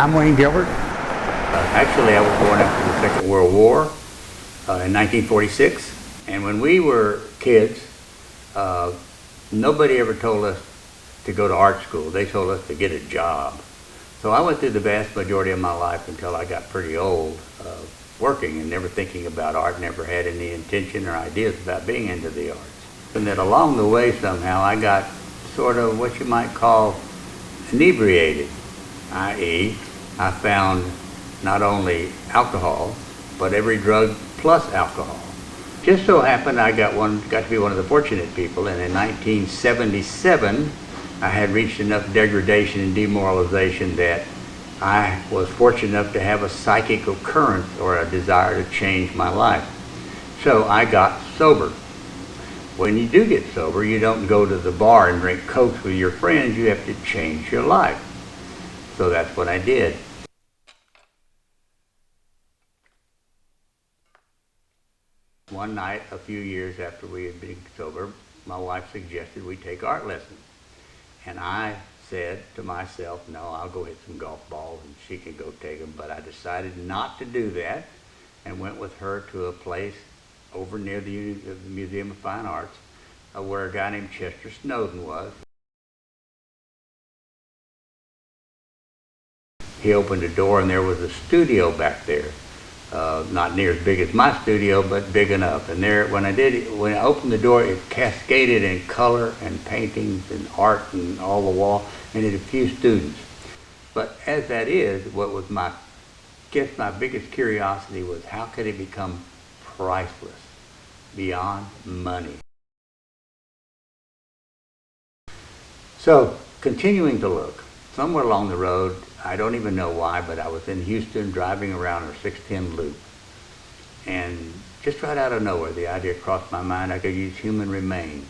I'm Wayne Gilbert. Actually, I was born after the Second World War in 1946. And when we were kids, nobody ever told us to go to art school. They told us to get a job. So I went through the vast majority of my life until I got pretty old working and never thinking about art, never had any intention or ideas about being into the arts. And that along the way somehow I got sort of what you might call inebriated, i.e. I found not only alcohol, but every drug plus alcohol. Just so happened I got to be one of the fortunate people, and in 1977 I had reached enough degradation and demoralization that I was fortunate enough to have a psychic occurrence or a desire to change my life. So I got sober. When you do get sober, you don't go to the bar and drink Cokes with your friends, you have to change your life. So that's what I did. One night, a few years after we had been sober, my wife suggested we take art lessons. And I said to myself, no, I'll go hit some golf balls and she can go take them. But I decided not to do that and went with her to a place over near the Museum of Fine Arts where a guy named Chester Snowden was. He opened a door and there was a studio back there. Not near as big as my studio, but big enough. And there, when I opened the door, it cascaded in color and paintings and art and all the wall, and it had a few students. But as that is, what was my biggest curiosity was how could it become priceless, beyond money? So, continuing to look, somewhere along the road, I don't even know why, but I was in Houston driving around our 610 loop. And just right out of nowhere, the idea crossed my mind I could use human remains.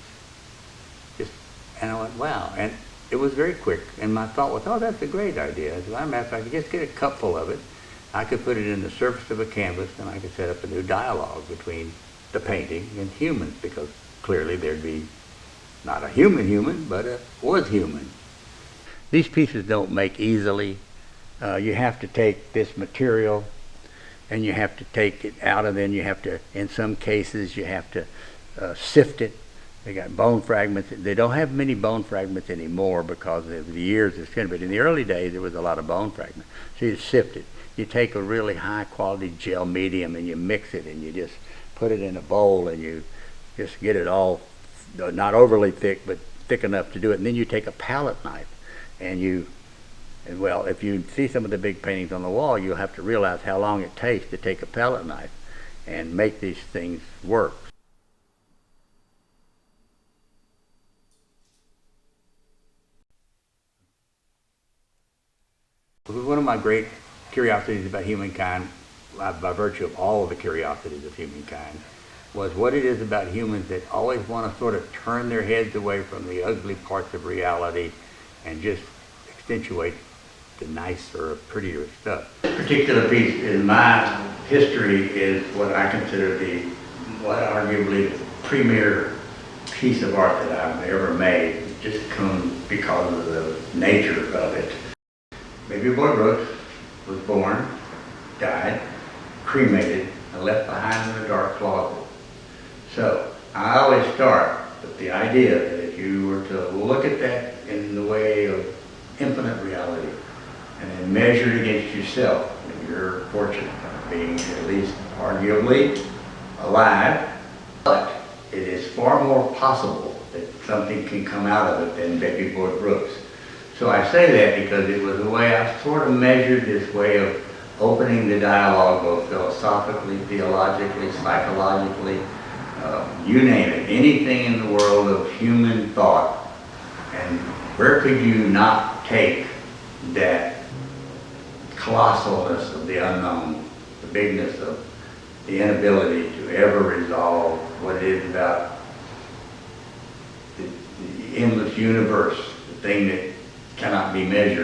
And I went, wow. And it was very quick. And my thought was, oh, that's a great idea. As a matter of fact, if I could just get a cupful of it, I could put it in the surface of a canvas and I could set up a new dialogue between the painting and humans, because clearly there'd be not a human, but it was human. These pieces don't make easily. You have to take this material and you have to take it out, and then you have to, in some cases, you have to sift it. They got bone fragments. They don't have many bone fragments anymore because of the years it's been, but in the early days there was a lot of bone fragments. So you sift it. You take a really high quality gel medium and you mix it and you just put it in a bowl and you just get it all, not overly thick, but thick enough to do it. And then you take a palette knife and well, if you see some of the big paintings on the wall, you'll have to realize how long it takes to take a palette knife and make these things work. One of my great curiosities about humankind, by virtue of all of the curiosities of humankind, was what it is about humans that always want to sort of turn their heads away from the ugly parts of reality and just accentuate the nicer, prettier stuff. This particular piece in my history is what I consider arguably the premier piece of art that I've ever made. It just comes because of the nature of it. Baby boy Brooks was born, died, cremated, and left behind in a dark closet. So I always start with the idea that if you were to look at that in the way of infinite reality and then measure it against yourself, and you're fortunate being at least arguably alive, but it is far more possible that something can come out of it than Baby Boy Brooks. So I say that because it was a way I sort of measured this way of opening the dialogue, both philosophically, theologically, psychologically, you name it, anything in the world of human thought. And where could you not take that colossalness of the unknown, the bigness of the inability to ever resolve what it is about the endless universe, the thing that cannot be measured.